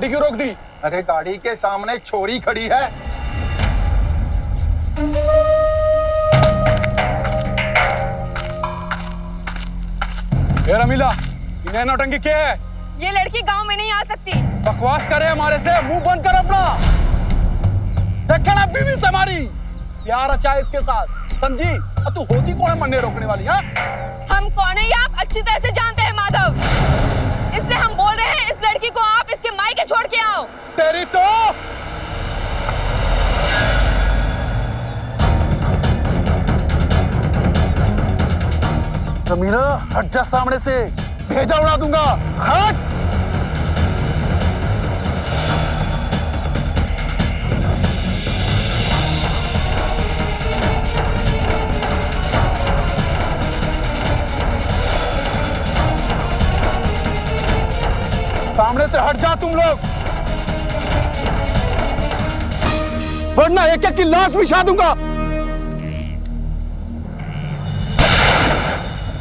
गाड़ी क्यों रोक दी? अरे गाड़ी के सामने छोरी खड़ी है। ए रमीला, इन्हें नौटंकी क्या है? ये लड़की गांव में नहीं आ सकती। बकवास करे हमारे से, मुंह बंद कर अपना। देखना बीवी से हमारी प्यार अच्छा है इसके साथ, समझी? और तू होती कौन है मरने रोकने वाली? हाँ, हम कौन है ये आप अच्छी तरह से जानते हैं माधव, इसलिए हम बोल रहे हैं इस लड़की को आप इसके मायके छोड़ के आओ। तेरी तो रमीला, हट जा सामने से, भेजा उड़ा दूंगा। हट। सामने से हट जा तुम लोग, वरना एक एक की लाश बिछा दूंगा।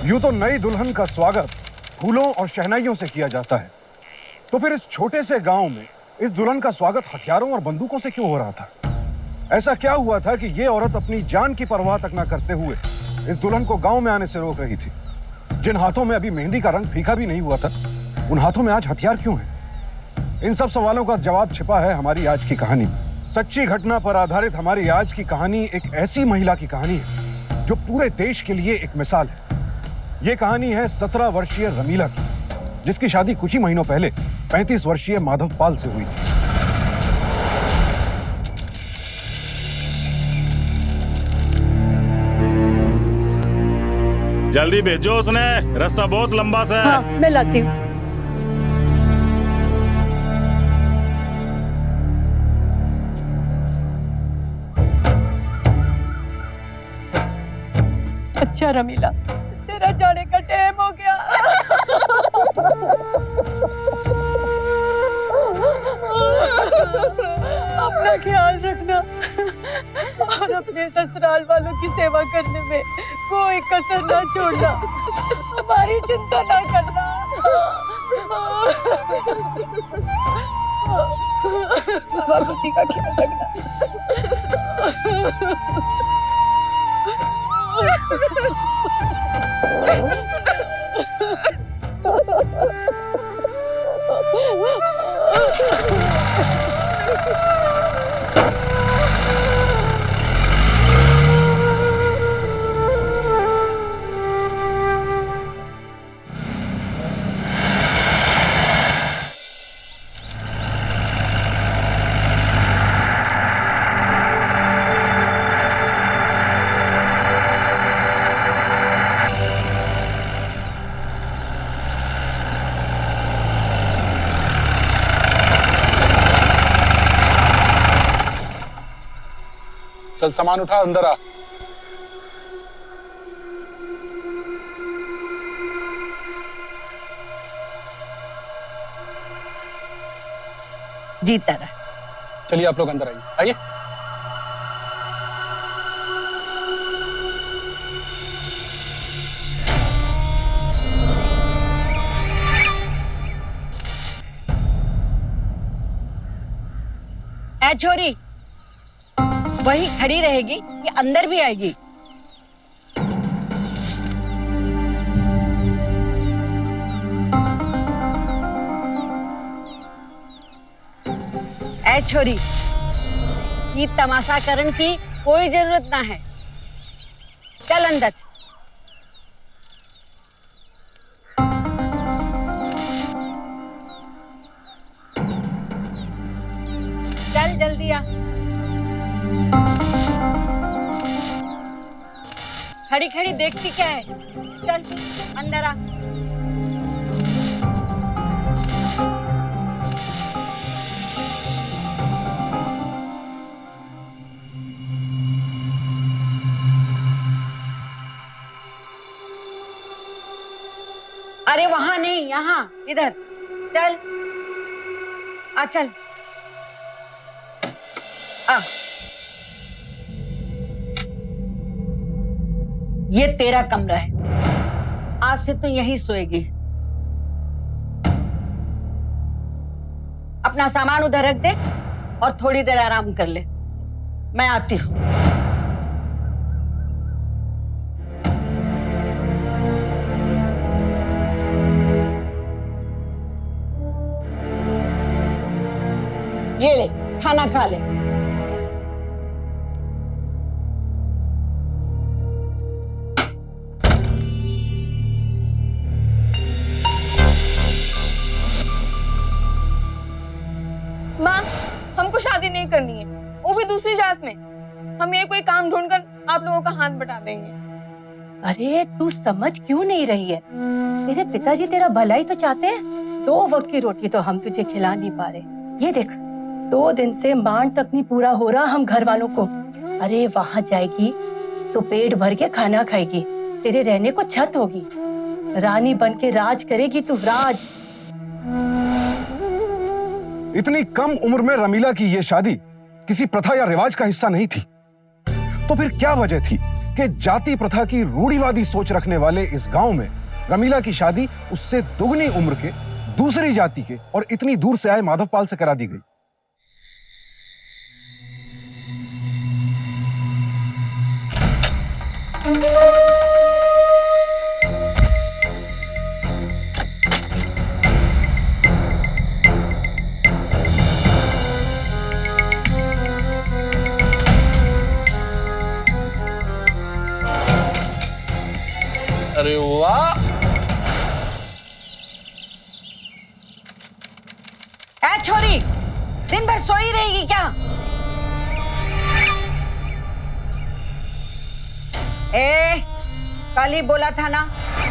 यूं तो नई दुल्हन का स्वागत फूलों और शहनाइयों से किया जाता है, तो फिर इस छोटे से गांव में इस दुल्हन का स्वागत हथियारों और बंदूकों से क्यों हो रहा था? ऐसा क्या हुआ था कि ये औरत अपनी जान की परवाह तक ना करते हुए इस दुल्हन को गांव में आने से रोक रही थी? जिन हाथों में अभी मेहंदी का रंग फीका भी नहीं हुआ था, उन हाथों में आज हथियार क्यों है? इन सब सवालों का जवाब छिपा है हमारी आज की कहानी में। सच्ची घटना पर आधारित हमारी आज की कहानी एक ऐसी महिला की कहानी है जो पूरे देश के लिए एक मिसाल है। ये कहानी है 17 वर्षीय रमीला की, जिसकी शादी कुछ ही महीनों पहले 35 वर्षीय माधव पाल से हुई थी। जल्दी भेजो, उसने रास्ता बहुत लंबा सा है। हाँ, मैं लाती हूँ। अच्छा रमीला, तेरा जाने का टाइम हो गया। अपना ख्याल रखना और अपने ससुराल वालों की सेवा करने में कोई कसर ना छोड़ना। हमारी चिंता ना करना। बाबूजी का ख्याल रखना। चल सामान उठा, अंदर आ। जीता रहा। चलिए आप लोग अंदर आइए, आइए। ऐ छोरी, वही खड़ी रहेगी कि अंदर भी आएगी? ऐ छोरी, ये तमाशा करने की कोई जरूरत ना है। चल अंदर। चल जल्दी आ। खड़ी खड़ी देखती क्या है? चल अंदर आ। अरे वहां नहीं, यहाँ इधर चल। आ चल आ। ये तेरा कमरा है, आज से तू यहीं सोएगी। अब अपना सामान उधर रख दे और थोड़ी देर आराम कर ले। मैं आती हूँ। ये ले, खाना खा ले। माँ, हमको शादी नहीं करनी है, वो भी दूसरी जात में। हम ये कोई काम ढूंढकर आप लोगों का हाथ बटा देंगे। अरे तू समझ क्यों नहीं रही है? तेरे पिताजी तेरा भला ही तो चाहते हैं। 2 वक्त की रोटी तो हम तुझे खिला नहीं पा रहे। ये देख, 2 दिन से मांड तक नहीं पूरा हो रहा हम घर वालों को। अरे वहां जाएगी तो पेट भर के खाना खाएगी, तेरे रहने को छत होगी, रानी बन के राज करेगी तू, राज। इतनी कम उम्र में रमीला की ये शादी किसी प्रथा या रिवाज का हिस्सा नहीं थी। तो फिर क्या वजह थी कि जाति प्रथा की रूढ़िवादी सोच रखने वाले इस गांव में रमीला की शादी उससे दुगनी उम्र के दूसरी जाति के और इतनी दूर से आए माधवपाल से करा दी गई? अरे वाह, ए छोरी, दिन भर सोई रहेगी क्या? कल ही बोला था ना,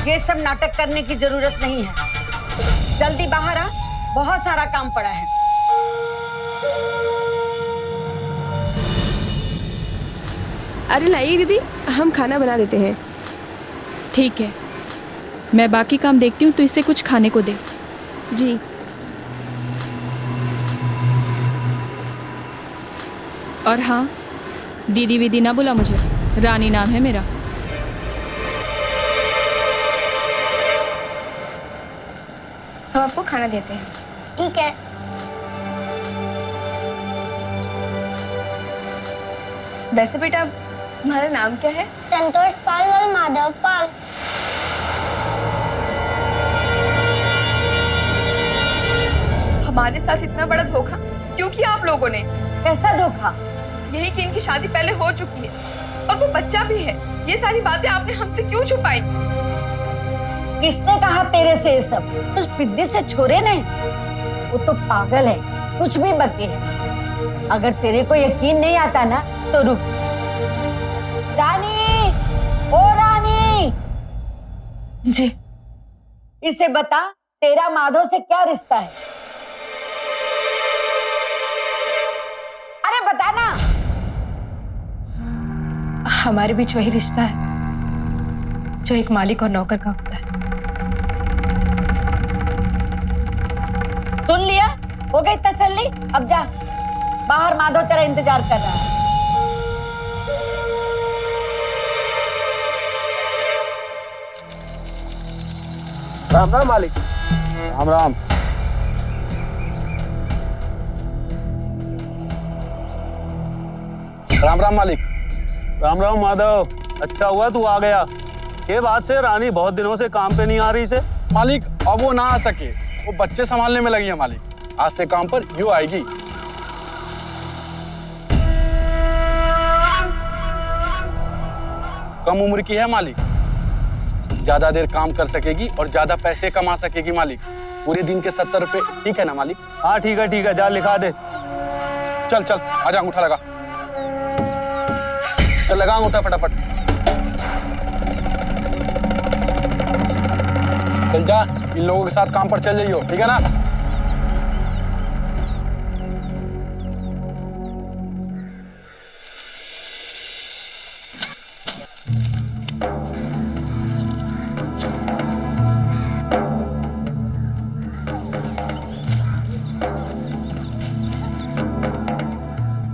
ये सब नाटक करने की जरूरत नहीं है। जल्दी बाहर आ, बहुत सारा काम पड़ा है। अरे लाइए दीदी, हम खाना बना देते हैं। ठीक है, मैं बाकी काम देखती हूँ, तो इससे कुछ खाने को दे। जी। और हाँ, दीदी वीदी ना बुला मुझे, रानी नाम है मेरा। हम आपको खाना देते हैं। ठीक है। वैसे बेटा, तुम्हारा नाम क्या है? संतोष पाल और माधव पाल। हमारे साथ इतना बड़ा धोखा क्यों किया आप लोगों ने? कैसा धोखा? यही कि इनकी शादी पहले हो चुकी है और वो बच्चा भी है। ये सारी बातें आपने हमसे क्यों छुपाई? किसने कहा तेरे से ये सब? उस पिद्दी से छोरे ने, वो तो पागल है, कुछ भी बके है। अगर तेरे को यकीन नहीं आता ना तो रुक। रानी, ओ रानी जी। इसे बता, तेरा माधव से क्या रिश्ता है? अरे बता ना। हमारे बीच वही रिश्ता है जो एक मालिक और नौकर का होता है। सुन लिया? हो गई तसल्ली? अब जा, बाहर माधव तेरा इंतजार कर रहा है। राम राम मालिक। राम राम। राम राम मालिक। राम राम माधव, अच्छा हुआ तू आ गया। ये बात से रानी बहुत दिनों से काम पे नहीं आ रही से। मालिक, अब वो ना आ सके, वो बच्चे संभालने में लगी है मालिक। आज से काम पर यूं आएगी। कम उम्र की है मालिक, ज्यादा देर काम कर सकेगी और ज्यादा पैसे कमा सकेगी मालिक। पूरे दिन के 70 रुपए, ठीक है ना मालिक? हाँ ठीक है, जा लिखा दे। चल चल, आजा, अंगूठा लगा। चल लगा अंगूठा फटाफट। चल जा, इन लोगों के साथ काम पर चल जाइयो, ठीक है ना?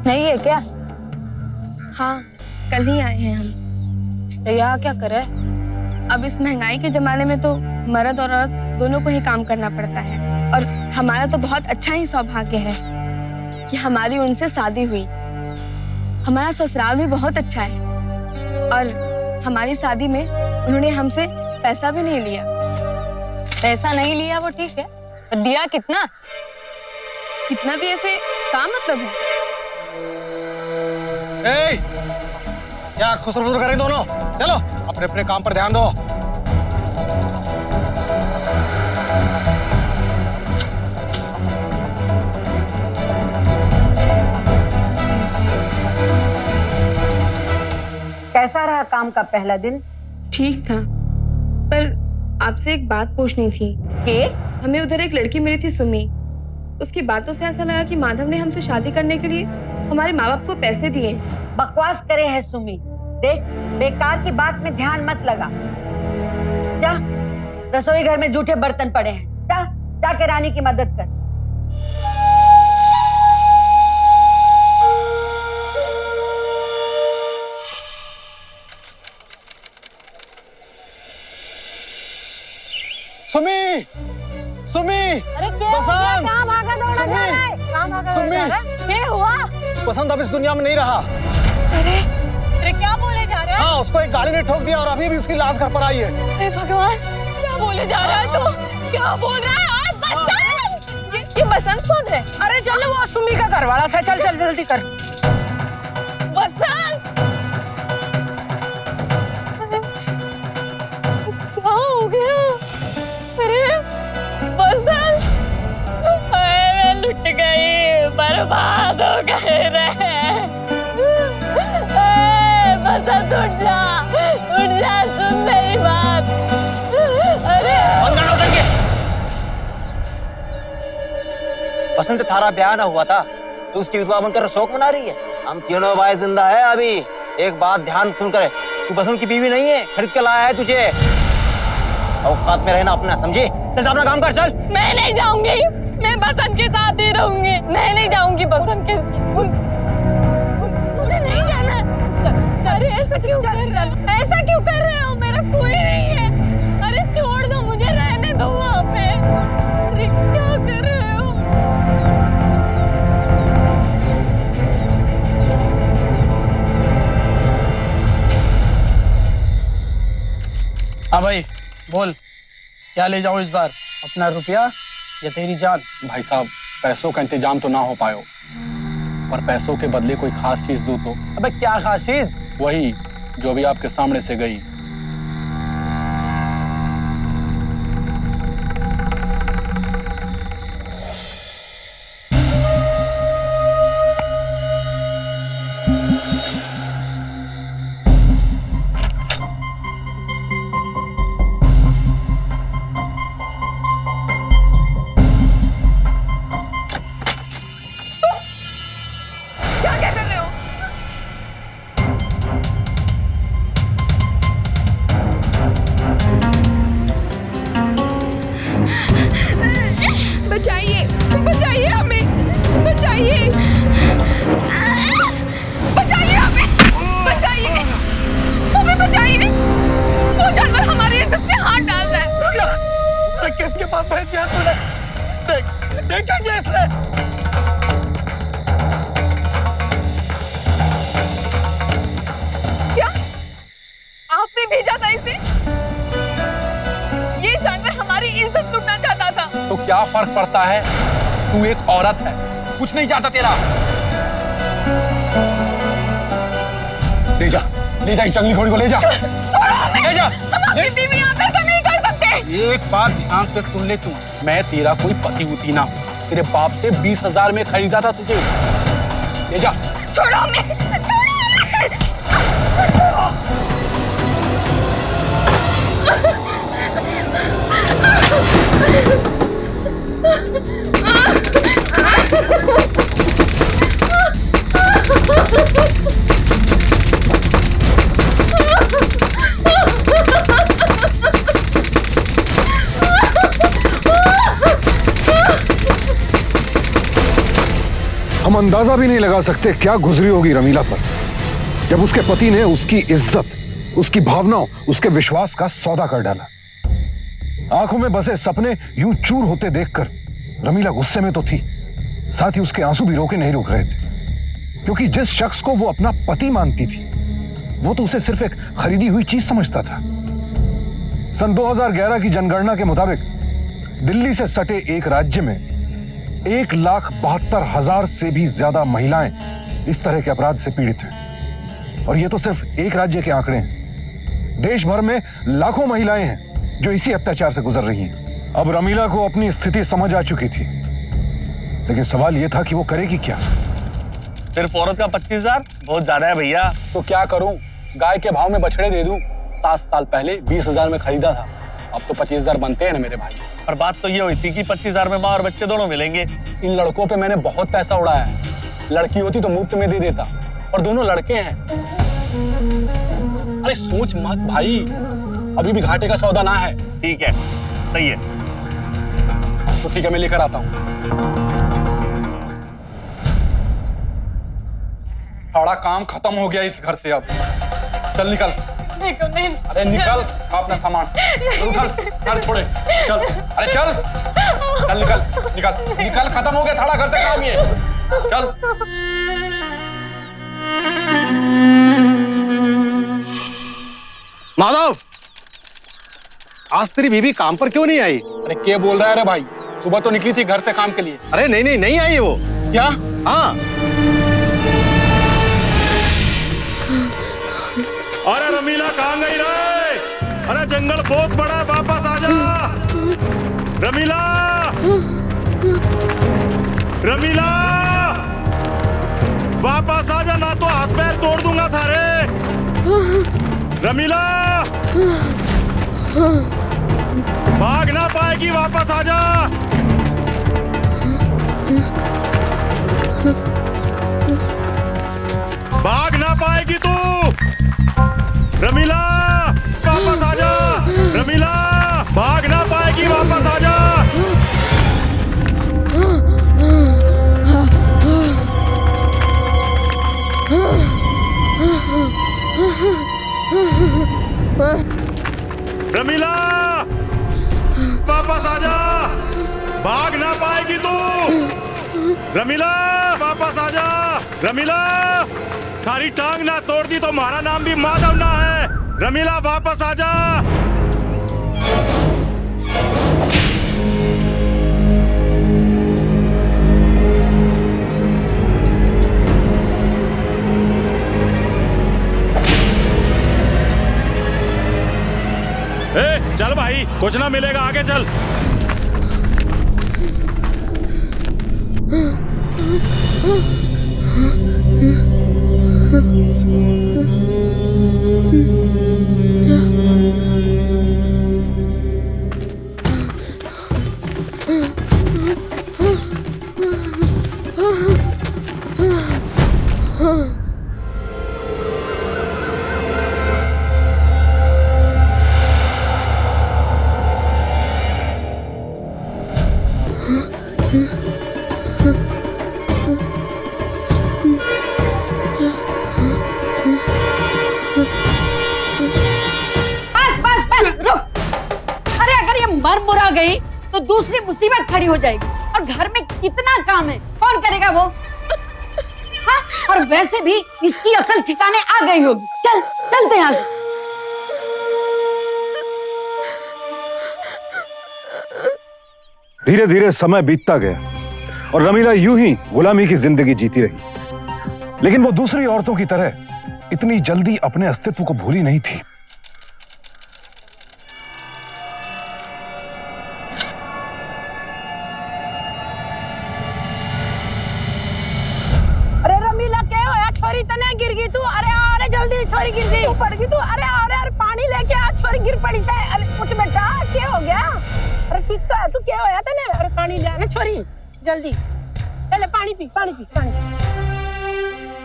नहीं है क्या? हाँ, कल ही आए हैं हम। तो यहाँ क्या करे? अब इस महंगाई के जमाने में तो मर्द और औरत दोनों को ही काम करना पड़ता है। और हमारा तो बहुत अच्छा ही सौभाग्य है कि हमारी उनसे शादी हुई। हमारा ससुराल भी बहुत अच्छा है और हमारी शादी में उन्होंने हमसे पैसा भी नहीं लिया। पैसा नहीं लिया वो ठीक है, पर दिया कितना? कितना दिए से क्या मतलब है? क्या खुसर-फुसर कर रहे दोनों? चलो अपने अपने काम पर ध्यान दो। कैसा रहा काम का पहला दिन? ठीक था, पर आपसे एक बात पूछनी थी। के? हमें उधर एक लड़की मिली थी सुमी। उसकी बातों से ऐसा लगा कि माधव ने हमसे शादी करने के लिए हमारे माँ बाप को पैसे दिए। बकवास करे है सुमी। देख, बेकार की बात में ध्यान मत लगा। जा, रसोई घर में जूठे बर्तन पड़े हैं, जा जाके रानी की मदद कर। सुमी, सुमी, अरे क्या बसंत, कहाँ भागा दौड़ा जा रहा है? कहाँ भागा दौड़ा जा रहा है? क्या हुआ? बसंत अब इस दुनिया में नहीं रहा। अरे क्या बोले जा रहा है? हाँ, उसको एक गाड़ी ने ठोक दिया और अभी भी उसकी लाश घर पर आई है। हे भगवान, क्या बोले जा रहा है तू? क्या बोल रहा है? बसंत! ये बसंत कौन है? अरे चल, वो सुमी का घर वाला है। चल चल जल्दी कर। बसंत! क्या हो गया? अरे बसंत! मैं लुट गई, बर्बाद हो गए रे। बसंत उठ जा, सुन मेरी बात। अरे बसंत, थारा ब्याह ना हुआ था तो उसकी विधवा बनकर शोक मना रही है। हम तीनों भाई जिंदा है अभी। एक बात ध्यान सुन कर, तू बसंत की बीवी नहीं है, खरीद के लाया है तुझे। औकात में रहना अपना, समझी? चल अपना काम कर, चल। मैं नहीं जाऊंगी, मैं बसंत के साथ ही रहूंगी। मैं नहीं जाऊंगी बसंत के। मुझे नहीं जाना। अरे ऐसा क्यों कर रहे हो? मेरा कोई नहीं है। अरे छोड़ दो, मुझे रहने दो वहाँ पे। अरे क्या कर रहे हो? हाँ भाई बोल, क्या ले जाऊं इस बार? अपना रुपया या तेरी जान? भाई साहब, पैसों का इंतजाम तो ना हो पायो, पर पैसों के बदले कोई खास चीज दो तो। अबे क्या खास चीज? वही जो भी आपके सामने से गई। क्या कर रहे हो? बचाइए, बचाइए हमें, बचाइए, बचाइए हमें, बचाइए, हमें बचाइए। वो जानवर हमारी इज्जत पे हाथ डाल रहा है। रुक जा, किसके पास भेज दिया तूने? देख क्या किया इसने? क्या आपने भेजा था इसे? ये जानवर हमारी इज्जत लूटना चाहता था। तो क्या फर्क पड़ता है? तू एक औरत है, कुछ नहीं जाता तेरा। ले जा इस जंगली घोड़ी को, ले जा। ले जा। हम अपनी बीवी यहाँ पे ऐसा नहीं कर सकते। एक बात ध्यान से सुन ले तू, मैं तेरा कोई पति उती ना हूँ। तेरे बाप से 20,000 में खरीदा था तुझे। ले जा। छोड़ो हमें, छोड़ो हमें। हम अंदाजा भी नहीं लगा सकते क्या गुजरी होगी रमीला पर, जब उसके पति ने उसकी इज्जत, उसकी भावनाओं, उसके विश्वास का सौदा कर डाला। आंखों में बसे सपने यूं चूर होते देखकर रमीला गुस्से में तो थी, साथ ही उसके आंसू भी रोके नहीं रुक रहे थे, क्योंकि जिस शख्स को वो अपना पति मानती थी वो तो उसे सिर्फ एक खरीदी हुई चीज समझता था। सन 2011 की जनगणना के मुताबिक दिल्ली से सटे एक राज्य में 1,72,000 से भी ज्यादा महिलाएं इस तरह के अपराध से पीड़ित हैं। और ये तो सिर्फ एक राज्य के आंकड़े हैं। देश भर में लाखों महिलाएं हैं जो इसी अत्याचार से गुजर रही हैं। अब रमीला को अपनी स्थिति समझ आ चुकी थी, लेकिन सवाल यह था कि वो करेगी क्या। सिर्फ औरत का 25,000 बहुत ज्यादा है भैया। तो क्या करूं, गाय के भाव में बछड़े दे दूं? 7 साल पहले 20,000 में खरीदा था, अब तो 25,000 बनते हैं ना मेरे भाई। पर बात तो ये हुई थी कि 25,000 में माँ और बच्चे दोनों मिलेंगे। इन लड़कों पे मैंने बहुत पैसा उड़ाया है, लड़की होती तो मुफ्त में दे देता, और दोनों लड़के हैं। अरे सोच मत भाई, अभी भी घाटे का सौदा ना है। ठीक है, सही है। तो ठीक है, मैं लेकर आता हूँ। सारा काम खत्म हो गया इस घर से, अब चल निकल। नहीं। अरे निकल, अपना सामान उठल, चल छोड़े, चल, अरे चल निकल निकल निकल, खत्म हो गया थाड़ा घर से काम ये, चल। माधव, आज तेरी बीवी काम पर क्यों नहीं आई? अरे क्या बोल रहा है रे भाई, सुबह तो निकली थी घर से काम के लिए। अरे नहीं आई वो। क्या? हाँ। अरे रमीला कहाँ गई रे? अरे जंगल बहुत बड़ा है, वापस आ जा। रमीला, रमीला, वापस आ जा, ना तो हाथ पैर तोड़ दूंगा थारे। रमीला, भाग ना पाएगी, वापस आ जा। भाग ना पाएगी तू। रमीला, वापस आ जा। रमीला, भाग ना पाएगी, वापस आ जा। रमीला, वापस आ जा। भाग ना पाएगी तू। रमीला, वापस आ जा। रमीला, थारी टांग ना तोड़ दी तो हमारा नाम भी माधव ना है। रमीला, वापस आ जा। ए, चल भाई, कुछ ना मिलेगा, आगे चल। मर मुरा गई तो दूसरी मुसीबत खड़ी हो जाएगी, और घर में कितना काम है, कौन करेगा वो? हाँ? और वैसे भी इसकी अकल ठिकाने आ गई होगी। चल चलते यहाँ से। धीरे धीरे समय बीतता गया और रमीला यूं ही गुलामी की जिंदगी जीती रही, लेकिन वो दूसरी औरतों की तरह इतनी जल्दी अपने अस्तित्व को भूली नहीं थी। छोरी तने गिर गई तू। अरे जल्दी, छोरी गिर गई, पड़ गई तू। अरे पानी लेके आ, छोरी गिर पड़ी से। अरे उठ बेटा, क्या हो गया? अरे ठीक तो है, तू क्या होया तने? अरे पानी ले आ छोरी, जल्दी ले पानी पी, पानी।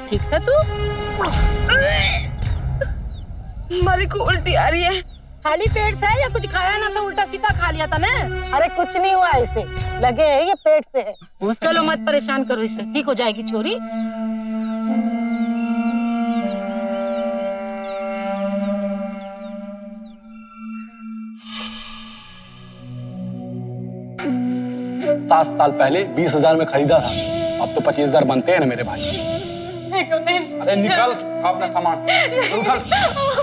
ठीक से तू? हमारी को उल्टी आ रही है। खाली पेट से है या कुछ खाया ना, से उल्टा सीधा खा लिया था ना? अरे कुछ नहीं हुआ, इसे लगे है ये पेट से है। चलो मत परेशान करो, इससे ठीक हो जाएगी छोरी। 7 साल पहले 20,000 में खरीदा था, अब तो 25,000 बनते हैं ना मेरे भाई। अरे निकल अपना सामान, चल उठल,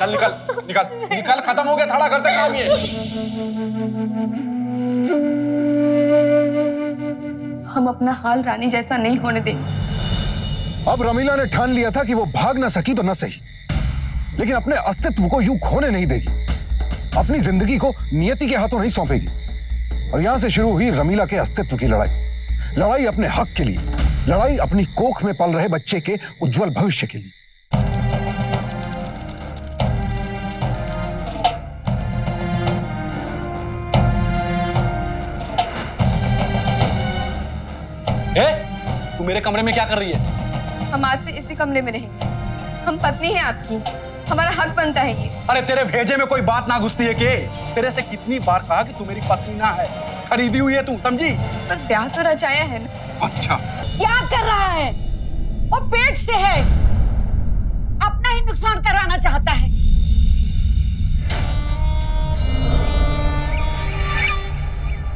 चल निकल निकल निकल, खत्म हो गया थाड़ा घर से काम ये। हम अपना हाल रानी जैसा नहीं होने देंगे। अब रमीला ने ठान लिया था कि वो भाग ना सकी तो न सही, लेकिन अपने अस्तित्व को यूं खोने नहीं देगी। अपनी जिंदगी को नियति के हाथों नहीं सौंपेगी। और यहां से शुरू हुई रमीला के अस्तित्व की लड़ाई। लड़ाई अपने हक के लिए, लड़ाई अपनी कोख में पल रहे बच्चे के उज्जवल भविष्य के लिए। तू मेरे कमरे में क्या कर रही है? हम आज से इसी कमरे में रहेंगे। हम पत्नी है आपकी, हमारा हक बनता है ये। अरे तेरे भेजे में कोई बात ना घुसती है के? तेरे से कितनी बार कहा कि तू मेरी पत्नी ना है, खरीदी हुई है तू, समझी? पर ब्याह तो रचाया है ना। अच्छा क्या कर रहा है? वो पेट से है, अपना ही नुकसान कराना चाहता है।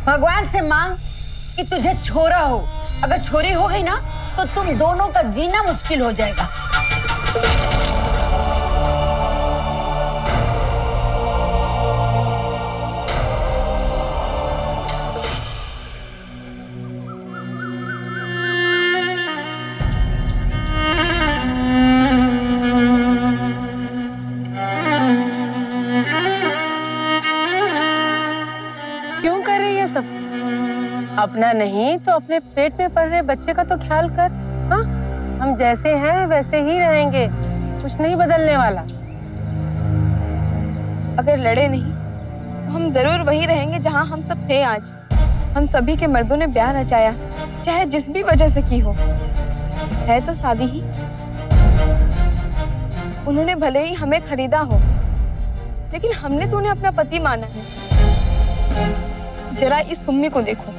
भगवान से मांग कि तुझे छोरा हो। अगर छोरी हो गई ना तो तुम दोनों का जीना मुश्किल हो जाएगा। क्यों कर रही है सब? अपना नहीं तो अपने पेट में पल रहे बच्चे का तो ख्याल कर। हाँ, हम जैसे हैं वैसे ही रहेंगे, कुछ नहीं बदलने वाला। अगर लड़े नहीं तो हम जरूर वही रहेंगे जहां हम सब थे आज। हम सभी के मर्दों ने ब्याह रचाया, चाहे जिस भी वजह से की हो। है तो शादी ही। उन्होंने भले ही हमें खरीदा हो, लेकिन हमने तो उन्हें अपना पति माना है। जरा इस सुम्मी को देखो,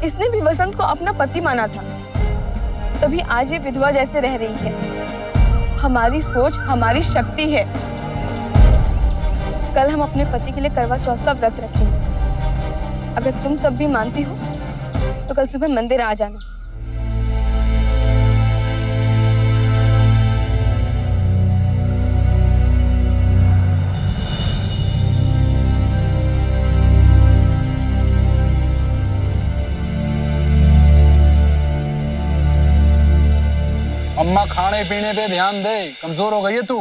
इसने भी वसंत को अपना पति माना था, तभी आज ये विधवा जैसे रह रही है। हमारी सोच हमारी शक्ति है। कल हम अपने पति के लिए करवा चौथ का व्रत रखेंगे। अगर तुम सब भी मानती हो तो कल सुबह मंदिर आ जाना। अम्मा खाने पीने पे ध्यान दे, कमजोर हो गई है तू।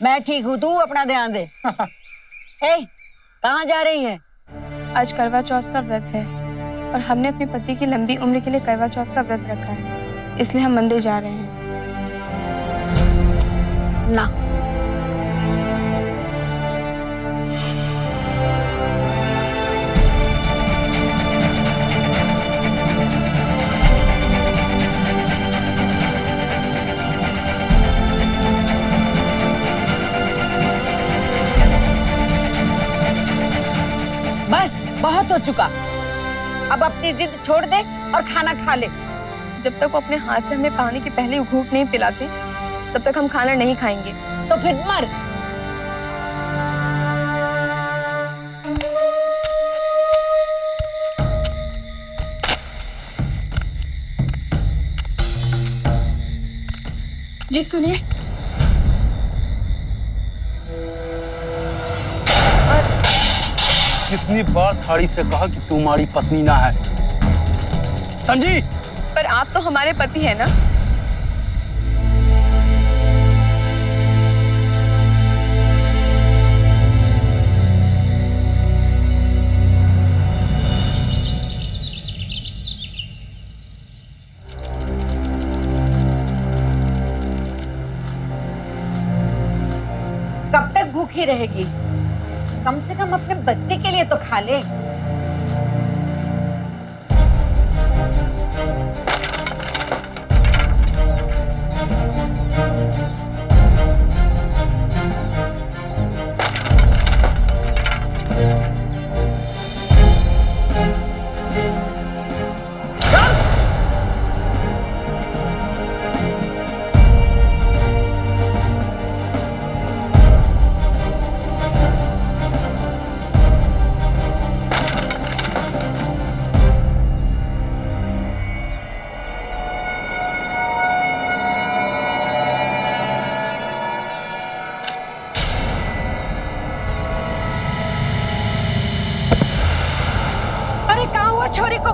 मैं ठीक हूँ, तू अपना ध्यान दे। कहाँ जा रही है? आज करवा चौथ का व्रत है और हमने अपने पति की लंबी उम्र के लिए करवा चौथ का व्रत रखा है, इसलिए हम मंदिर जा रहे हैं। ना, बस बहुत हो चुका। अब अपनी जिद छोड़ दे और खाना खा ले। जब तक वो अपने हाथ से हमें पानी की पहली घूंट नहीं पिलाते, तब तक हम खाना नहीं खाएंगे। तो फिर मर। जी सुनिए। कितनी बार थाड़ी से कहा कि तू हमारी पत्नी ना है, समझी? पर आप तो हमारे पति हैं ना। कब तक भूखी रहेगी? कम से कम अपने बच्चे के लिए तो खा ले। छोरी को।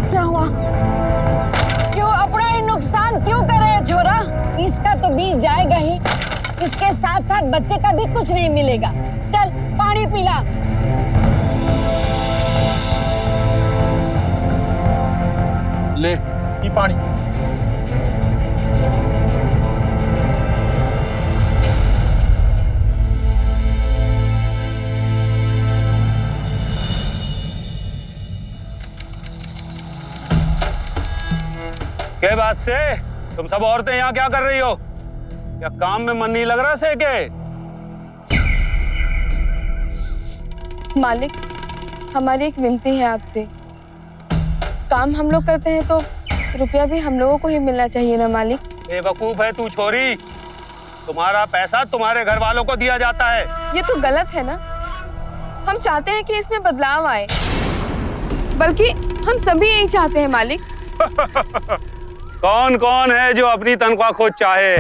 क्या हुआ? क्यों अपना ही नुकसान क्यों करे छोरा? इसका तो बीज जाएगा ही, इसके साथ साथ बच्चे का भी कुछ नहीं मिलेगा। चल पानी पिला। ले पी पानी। क्या बात से तुम सब औरतें यहाँ क्या कर रही हो? क्या काम में मन नहीं लग रहा से के? मालिक, हमारी एक विनती है आपसे। काम हम लोग करते हैं तो रुपया भी हम लोगों को ही मिलना चाहिए ना मालिक। बेवकूफ है तू छोरी, तुम्हारा पैसा तुम्हारे घर वालों को दिया जाता है। ये तो गलत है ना। हम चाहते हैं कि इसमें बदलाव आए, बल्कि हम सभी यही चाहते हैं मालिक। कौन कौन है जो अपनी तनख्वाह खुद चाहे?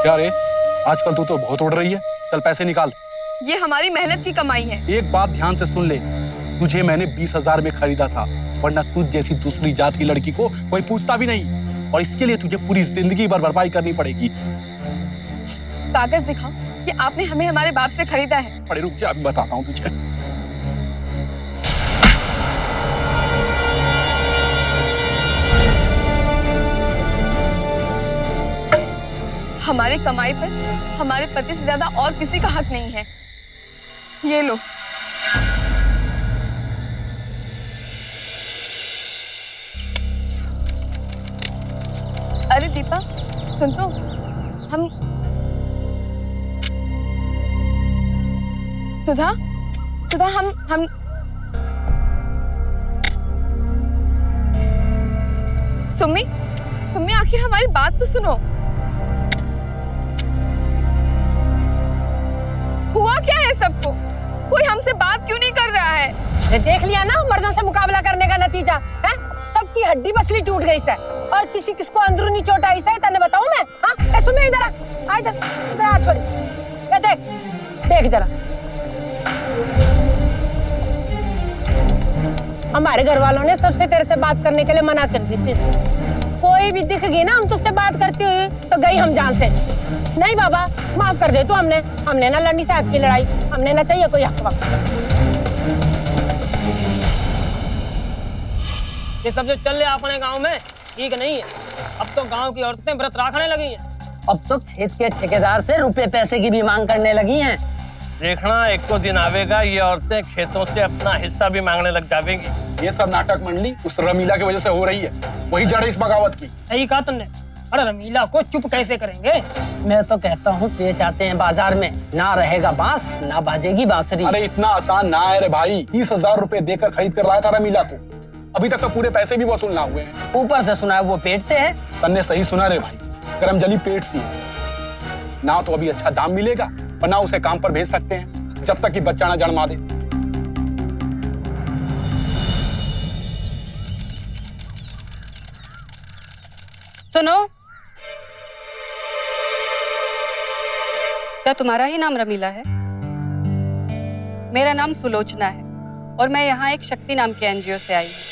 क्या रे, आजकल तू तो बहुत उड़ रही है। चल पैसे निकाल। ये हमारी मेहनत की कमाई है। एक बात ध्यान से सुन ले, तुझे मैंने 20,000 में खरीदा था, वरना तुझ जैसी दूसरी जात की लड़की को कोई पूछता भी नहीं। और इसके लिए तुझे पूरी जिंदगी भर भरपाई करनी पड़ेगी। कागज दिखाओ कि आपने हमें हमारे बाप से खरीदा है। अरे रुक जा, अभी बताता हूँ तुझे। हमारी कमाई पर हमारे पति से ज्यादा और किसी का हक नहीं है। ये लो। अरे दीपा, सुन तो, हम सुधा हम सुम्मी आखिर हमारी बात तो सुनो। हुआ क्या है सबको? कोई हमसे बात क्यों नहीं कर रहा है? देख लिया ना मर्दों से मुकाबला करने का नतीजा है। सबकी हड्डी बसली टूट गई है और किसी किसको अंदरूनी चोट आई है। तने बताऊं मैं? हाँ, सुन इधर आ, इधर आ छोड़ी। ये देख जरा, हमारे घर वालों ने सबसे तेरे से बात करने के लिए मना कर दी थी। कोई भी दिख गई ना हम तुझसे बात करती हुई तो गई हम जान से। नहीं बाबा, माफ कर दे तू। हमने ना लड़नी से आपकी लड़ाई, हमने ना चाहिए कोई हक वक्त। ये सब जो चल रहा है अपने गांव में ठीक नहीं है। अब तो गांव की औरतें व्रत रखने लगी हैं। अब तो खेत के ठेकेदार से रुपए पैसे की भी मांग करने लगी हैं। देखना एक तो दिन आवेगा ये औरतें खेतों से अपना हिस्सा भी मांगने लग जाएंगी। ये सब नाटक मंडली उस रमीला की वजह से हो रही है। वही जड़ इस बगावत की। सही कहा तुमने। अरे रमीला को चुप कैसे करेंगे? मैं तो कहता हूँ ये चाहते हैं बाजार में ना रहेगा बांस ना बाजेगी बांसुरी। अरे इतना आसान ना है रे भाई। 20,000 रुपए देकर खरीद कर लाया था रमीला को। अभी तक तो पूरे पैसे भी वसूल ना हुए हैं। ऊपर से सुना है वो पेट से है। तन्ने सही सुना रे भाई, गरम जली पेट सी है। ना तो अभी अच्छा दाम मिलेगा और ना उसे काम पर भेज सकते हैं जब तक कि बच्चा ना जन्मा दे। सुनो, क्या तुम्हारा ही नाम रमीला है? मेरा नाम सुलोचना है और मैं यहाँ एक शक्ति नाम के एनजीओ से आई हूँ।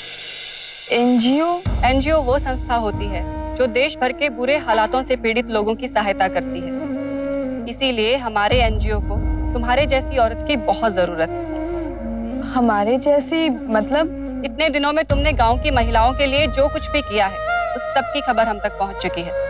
एनजीओ? एनजीओ वो संस्था होती है जो देश भर के बुरे हालातों से पीड़ित लोगों की सहायता करती है। इसीलिए हमारे एनजीओ को तुम्हारे जैसी औरत की बहुत जरूरत है। हमारे जैसी मतलब? इतने दिनों में तुमने गांव की महिलाओं के लिए जो कुछ भी किया है उस सब की खबर हम तक पहुंच चुकी है।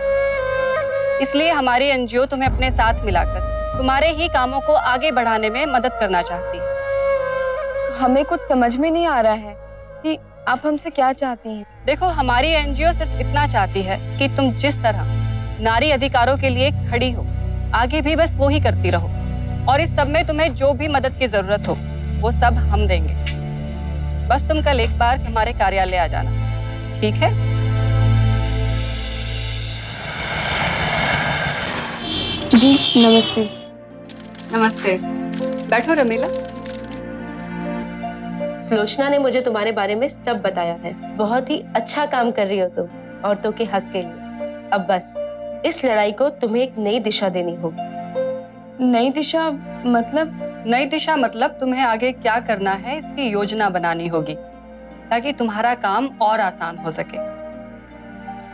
इसलिए हमारी एनजीओ तुम्हें अपने साथ मिलाकर तुम्हारे ही कामों को आगे बढ़ाने में मदद करना चाहती है। हमें कुछ समझ में नहीं आ रहा है कि आप हमसे क्या चाहती हैं। देखो, हमारी एनजीओ सिर्फ इतना चाहती है कि तुम जिस तरह नारी अधिकारों के लिए खड़ी हो, आगे भी बस वो ही करती रहो। और इस सब में तुम्हें जो भी मदद की जरूरत हो वो सब हम देंगे। बस तुम कल एक बार हमारे कार्यालय आ जाना, ठीक है? जी नमस्ते। नमस्ते, बैठो रमीला। सुलोचना ने मुझे तुम्हारे बारे में सब बताया है। बहुत ही अच्छा काम कर रही हो तुम औरतों के हक के लिए। अब बस इस लड़ाई को तुम्हें एक नई दिशा देनी होगी। नई दिशा मतलब? नई दिशा मतलब तुम्हें आगे क्या करना है इसकी योजना बनानी होगी ताकि तुम्हारा काम और आसान हो सके।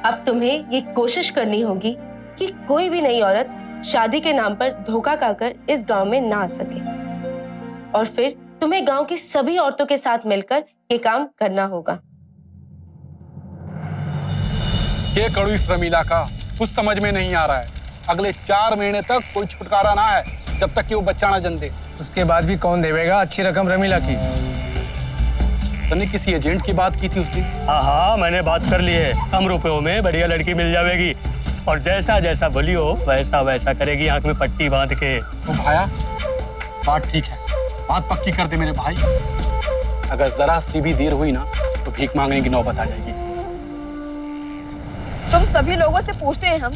अब तुम्हें ये कोशिश करनी होगी कि कोई भी नई औरत शादी के नाम पर धोखा खाकर इस गांव में ना आ सके, और फिर तुम्हें गांव की सभी औरतों के साथ मिलकर ये काम करना होगा। ये कड़ू इस रमीला का कुछ समझ में नहीं आ रहा है। अगले 4 महीने तक कोई छुटकारा ना है जब तक कि वो बच्चा ना जन दे। उसके बाद भी कौन देवेगा अच्छी रकम रमीला की? तूने किसी एजेंट की बात की थी उस दिन? हाँ, मैंने बात कर ली है। कम रुपयों में बढ़िया लड़की मिल जाएगी और जैसा जैसा बोली हो वैसा वैसा करेगी, आंख में पट्टी बांध के। तो भाया बात ठीक है, बात पक्की कर दे मेरे भाई। अगर जरा सी भी देर हुई ना तो भीख मांगने की नौबत आ जाएगी। तुम सभी लोगों से पूछते हैं हम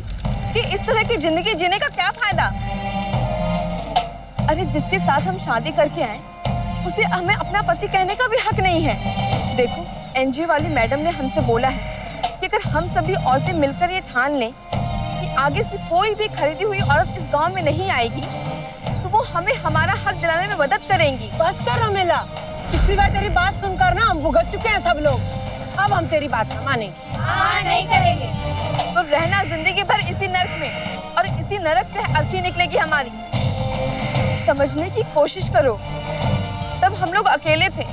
कि इस तरह की जिंदगी जीने का क्या फायदा? अरे जिसके साथ हम शादी करके आए उसे हमें अपना पति कहने का भी हक नहीं है। देखो, एनजीओ वाली मैडम ने हमसे बोला है कि अगर हम सभी औरतें मिलकर ये ठान लें कि आगे से कोई भी खरीदी हुई औरत इस गांव में नहीं आएगी तो वो हमें हमारा हक दिलाने में मदद करेंगी। बस कर रमीला, पिछली बार तेरी बात सुनकर ना हम भुगत चुके हैं सब लोग। अब हम तेरी बात ना मानेंगे। हाँ, नहीं करेंगे। तो रहना जिंदगी भर इसी नरक में, और इसी नरक से अर्थी निकलेगी हमारी। समझने की कोशिश करो। तब हम लोग अकेले थे,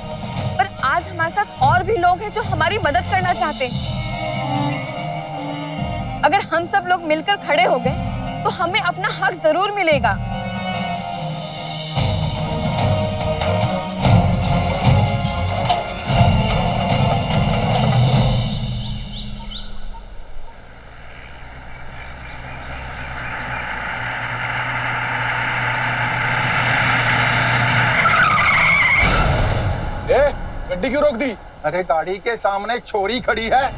पर आज हमारे साथ और भी लोग हैं जो हमारी मदद करना चाहते हैं। अगर हम सब लोग मिलकर खड़े हो गए तो हमें अपना हक जरूर मिलेगा। गड्डी क्यों रोक दी? अरे गाड़ी के सामने छोरी खड़ी है।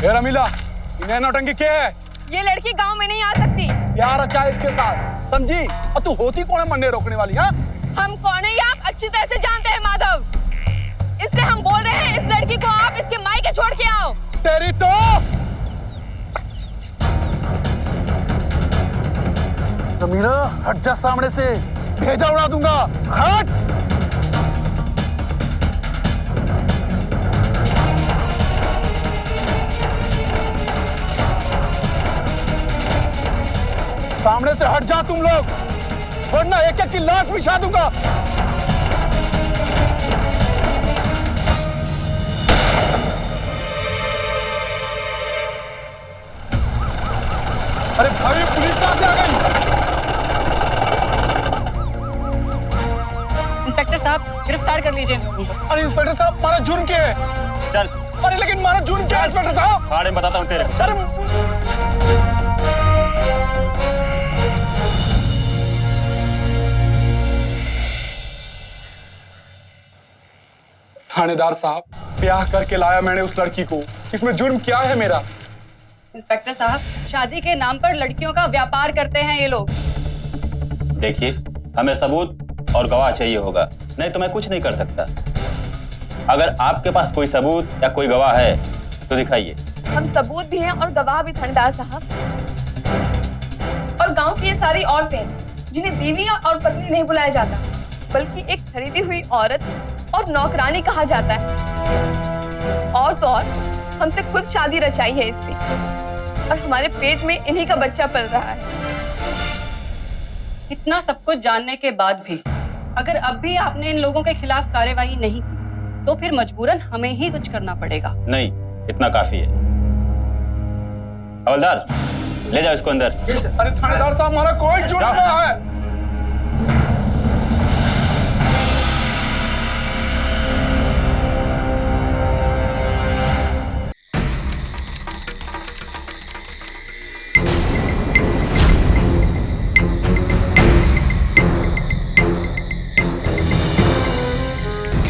रमीला, इन्हें नौटंकी क्या है? ये लड़की गांव में नहीं आ सकती। प्यार अच्छा है इसके साथ, समझी? और तू होती कौन है मरने रोकने वाली? हाँ, हम कौन है ये आप अच्छी तरह से जानते हैं माधव। इसलिए हम बोल रहे हैं इस लड़की को आप इसके मायके छोड़ के आओ। तेरी तो रमीला, हट जा सामने से, भेजा उड़ा दूंगा। हट! सामने से हट जा तुम लोग, वरना एक एक की लाश बिछा दूंगा। अरे भाई, पुलिस कहां से आ गई? इंस्पेक्टर साहब, गिरफ्तार कर लीजिए इन लोगों को। अरे इंस्पेक्टर साहब, हमारा जुर्म क्या है? चल। अरे लेकिन हमारा जुर्म क्या है इंस्पेक्टर साहब? गाड़ी बताता हूँ तेरे को। अरे थानेदार साहब, ब्याह करके लाया मैंने उस लड़की को, इसमें जुर्म क्या है मेरा? इंस्पेक्टर साहब, शादी के नाम पर लड़कियों का व्यापार करते हैं ये लोग। देखिए, हमें सबूत और गवाह चाहिए होगा, नहीं तो मैं कुछ नहीं कर सकता। अगर आपके पास कोई सबूत या कोई गवाह है तो दिखाइए। हम सबूत भी हैं और गवाह भी थानेदार साहब। और गांव की ये सारी औरतें जिन्हें बीवी और पत्नी नहीं बुलाया जाता बल्कि एक खरीदी हुई औरत और नौकरानी कहा जाता है। और तो और हमसे खुद शादी रचाई है इसने, और हमारे पेट में इन्हीं का बच्चा पल रहा है। इतना सब कुछ जानने के बाद भी अगर अब भी आपने इन लोगों के खिलाफ कार्यवाही नहीं की तो फिर मजबूरन हमें ही कुछ करना पड़ेगा। नहीं, इतना काफी है। हवलदार, ले जाओ इसको अंदर। अरे थानेदार साहब, हमारा कोई जुर्म नहीं है।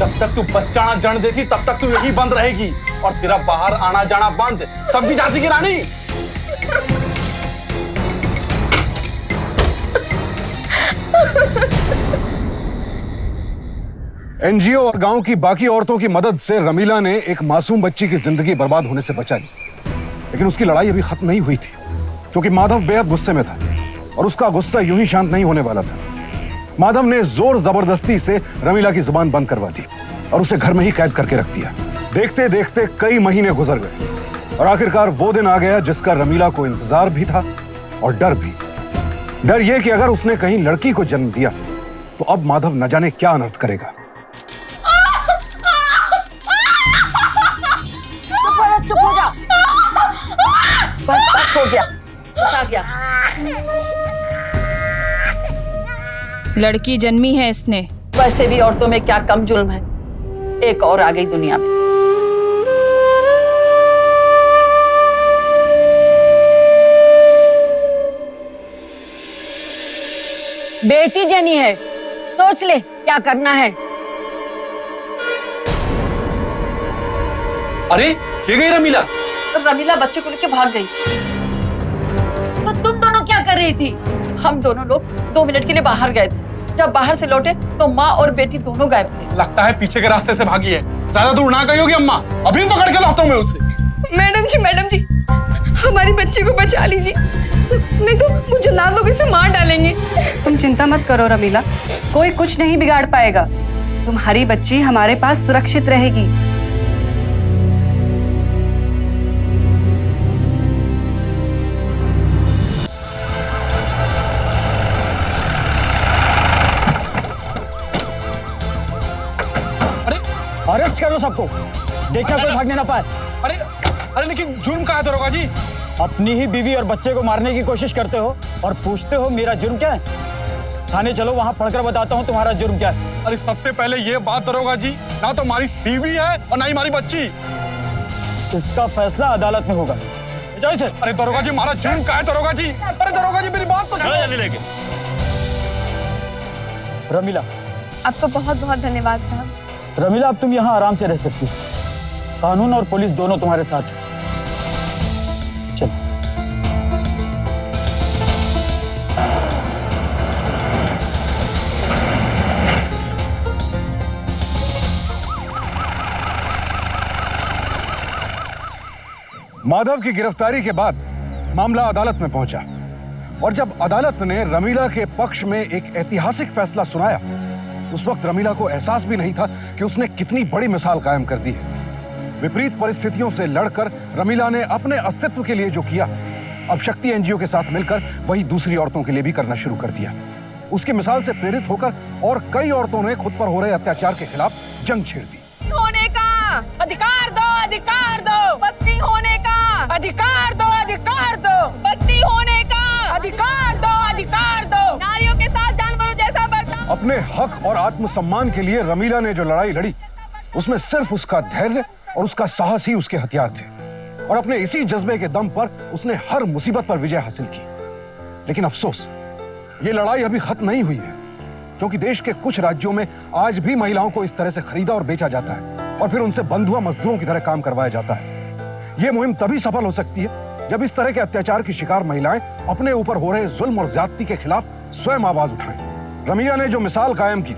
जब तक तू बच्चा ना जन्म देती तब तक तू यही बंद रहेगी और तेरा बाहर आना जाना बंद। समझी झांसी की रानी? एनजीओ और गांव की बाकी औरतों की मदद से रमीला ने एक मासूम बच्ची की जिंदगी बर्बाद होने से बचा ली, लेकिन उसकी लड़ाई अभी खत्म नहीं हुई थी, क्योंकि माधव बेहद गुस्से में था और उसका गुस्सा यूं ही शांत नहीं होने वाला था। माधव ने जोर जबरदस्ती से रमीला की जुबान बंद करवा दी और उसे घर में ही कैद करके रख दिया। देखते देखते कई महीने गुजर गए और आखिरकार वो दिन आ गया जिसका रमीला को इंतजार भी था और डर भी। डर यह कि अगर उसने कहीं लड़की को जन्म दिया तो अब माधव न जाने क्या अनर्थ करेगा। चुप हो जा। बस हो गया, बस आ गया। लड़की जन्मी है इसने। वैसे भी औरतों में क्या कम जुल्म है, एक और आ गई दुनिया में। बेटी जनी है, सोच ले क्या करना है। अरे ये गई रमीला। तो रमीला बच्चे को लेके भाग गई, तो तुम दोनों क्या कर रही थी? हम दोनों लोग 2 मिनट के लिए बाहर गए थे। जब बाहर से लौटे तो माँ और बेटी दोनों गायब थे। लगता है पीछे के रास्ते से भागी है। ज्यादा दूर ना गई होगी अम्मा, अभी पकड़ के लाता हूँ मैं उसे। मैडम जी हमारी बच्ची को बचा लीजिए, नहीं तो वो जल्लाद लोग इसे मार डालेंगे। तुम चिंता मत करो रमीला, कोई कुछ नहीं बिगाड़ पाएगा। तुम्हारी बच्ची हमारे पास सुरक्षित रहेगी। अरेस्ट कर लो सबको, देखा कोई भागने ना पाए। अरे लेकिन जुर्म कहाँ है दरोगा जी? अपनी ही बीवी और बच्चे को मारने की कोशिश करते हो और पूछते हो मेरा जुर्म क्या है? थाने चलो, वहाँ पढ़कर बताता हूँ तुम्हारा जुर्म क्या है। अरे सबसे पहले ये बात दरोगा जी, ना तो हमारी बीवी है और ना ही हमारी बच्ची। इसका फैसला अदालत में होगा। अरे दरोगा जी हमारा जुर्म क्या है दरोगा जी? अरे दरोगा जी मेरी बात तो सुनो। जल्दी लेके। रमीला, आपका बहुत बहुत धन्यवाद साहब। रमीला, अब तुम यहाँ आराम से रह सकती हो, कानून और पुलिस दोनों तुम्हारे साथ है। चलो। माधव की गिरफ्तारी के बाद मामला अदालत में पहुंचा और जब अदालत ने रमीला के पक्ष में एक ऐतिहासिक फैसला सुनाया, उस वक्त रमीला को एहसास भी नहीं था कि उसने कितनी बड़ी मिसाल कायम कर दी है। विपरीत परिस्थितियों से लड़कर रमीला ने अपने अस्तित्व के लिए जो किया, अब शक्ति एनजीओ के साथ मिलकर वही दूसरी औरतों के लिए भी करना शुरू कर दिया। उसकी मिसाल से प्रेरित होकर और कई औरतों ने खुद पर हो रहे अत्याचार के खिलाफ जंग छेड़ दी। होने का अधिकार दो, अधिकार दो, पत्नी होने का अधिकार दो, अधिकार दो, पत्नी होने का अधिकार दो, अधिकार दो। नारियों के साथ जानवरों जैसा बर्ताव। अपने हक और आत्मसम्मान के लिए रमीला ने जो लड़ाई लड़ी, उसमें सिर्फ उसका धैर्य और उसका साहस ही उसके हथियार थे और अपने इसी जज्बे के दम पर उसने हर मुसीबत पर विजय हासिल की। लेकिन अफसोस, ये लड़ाई अभी खत्म नहीं हुई है, क्योंकि देश के कुछ राज्यों में आज भी महिलाओं को इस तरह से खरीदा और बेचा जाता है और फिर उनसे बंधुआ मजदूरों की तरह काम करवाया जाता है। यह मुहिम तभी सफल हो सकती है जब इस तरह के अत्याचार की शिकार महिलाएं अपने ऊपर हो रहे जुल्म और ज्यादती के खिलाफ स्वयं आवाज उठाएं। रमीला ने जो मिसाल कायम की,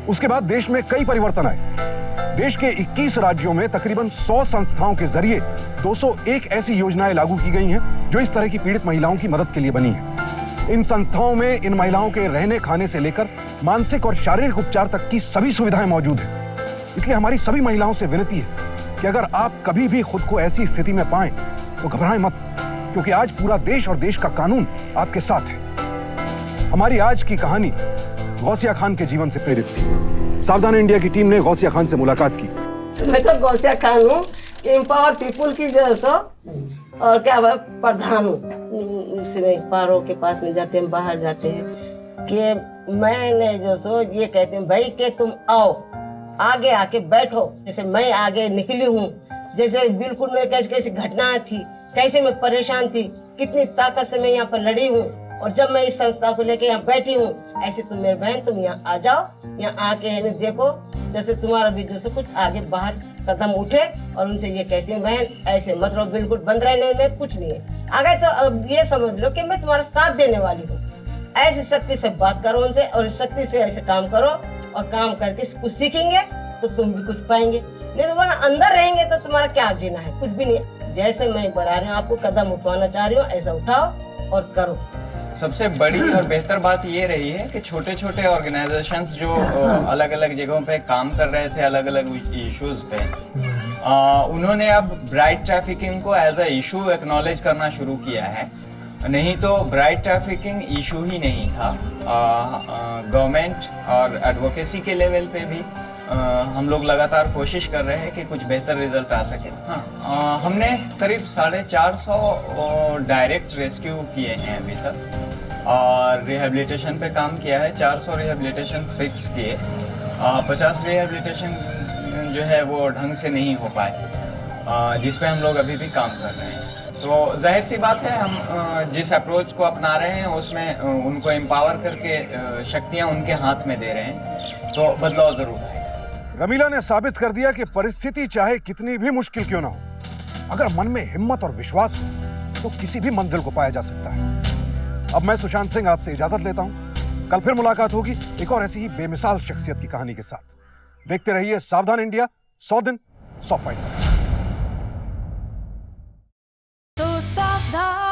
उसके बाद देश में कई परिवर्तन आए। देश के 21 राज्यों में तकरीबन 100 संस्थाओं के जरिए 201 ऐसी योजनाएं लागू की गई हैं जो इस तरह की पीड़ित महिलाओं की मदद के लिए बनी हैं। इन संस्थाओं में इन महिलाओं के रहने खाने से लेकर मानसिक और शारीरिक उपचार तक की सभी सुविधाएं मौजूद हैं। इसलिए हमारी सभी महिलाओं से विनती है कि अगर आप कभी भी खुद को ऐसी स्थिति में पाएं तो घबराएं मत, क्योंकि आज पूरा देश और देश का कानून आपके साथ है। हमारी आज की कहानी गौसिया खान के जीवन से प्रेरित थी। सावधान इंडिया की टीम ने गौसिया खान से मुलाकात की। मैं तो गौसिया खान हूँ, एम्पावर पीपुल की जो सो और क्या प्रधान हूँ। इसमें पारों के पास में जाते हैं, बाहर जाते हैं कि मैंने जो सो ये कहते हैं भाई कि तुम आओ आगे आके बैठो। जैसे मैं आगे निकली हूँ, जैसे बिल्कुल मेरे कैसी कैसी घटनाएं थी, कैसे मैं परेशान थी, कितनी ताकत से मैं यहाँ पर लड़ी हूँ और जब मैं इस संस्था को लेके यहाँ बैठी हूँ, ऐसे तुम मेरे बहन तुम यहाँ आ जाओ, यहाँ आके है देखो जैसे तुम्हारा भी जैसे कुछ आगे बाहर कदम उठे और उनसे ये कहती हूँ बहन ऐसे मत रहो, बिल्कुल बंद रहने में कुछ नहीं है। आगे तो अब ये समझ लो कि मैं तुम्हारा साथ देने वाली हूँ। ऐसी शक्ति से बात करो उनसे और इस शक्ति से ऐसे काम करो और काम करके कुछ सीखेंगे तो तुम भी कुछ पाएंगे, नहीं तो वरना अंदर रहेंगे तो तुम्हारा क्या जीना है, कुछ भी नहीं। जैसे मैं बढ़ा रही हूँ आपको, कदम उठवाना चाह रही हूँ, ऐसा उठाओ और करो। सबसे बड़ी और बेहतर बात ये रही है कि छोटे छोटे ऑर्गेनाइजेशंस जो अलग अलग जगहों पे काम कर रहे थे अलग अलग इश्यूज पे, उन्होंने अब ब्राइड ट्रैफिकिंग को एज अ इशू एक्नॉलेज करना शुरू किया है। नहीं तो ब्राइड ट्रैफिकिंग इशू ही नहीं था। गवर्नमेंट और एडवोकेसी के लेवल पे भी हम लोग लगातार कोशिश कर रहे हैं कि कुछ बेहतर रिजल्ट आ सके। हाँ, हमने करीब 450 डायरेक्ट रेस्क्यू किए हैं अभी तक और रिहेबिलिटेशन पे काम किया है। 400 रिहेबिलिटेशन फिक्स किए, 50 रिहेबिलिटेशन जो है वो ढंग से नहीं हो पाए, जिस पे हम लोग अभी भी काम कर रहे हैं। तो जाहिर सी बात है हम जिस अप्रोच को अपना रहे हैं उसमें उनको एम्पावर करके शक्तियाँ उनके हाथ में दे रहे हैं, तो बदलाव जरूर आएगा। रमीला ने साबित कर दिया कि परिस्थिति चाहे कितनी भी मुश्किल क्यों ना हो, अगर मन में हिम्मत और विश्वास हो तो किसी भी मंजिल को पाया जा सकता है। अब मैं सुशांत सिंह आपसे इजाजत लेता हूं। कल फिर मुलाकात होगी एक और ऐसी ही बेमिसाल शख्सियत की कहानी के साथ। देखते रहिए सावधान इंडिया, 100 दिन 100 फाइल। तो सावधान।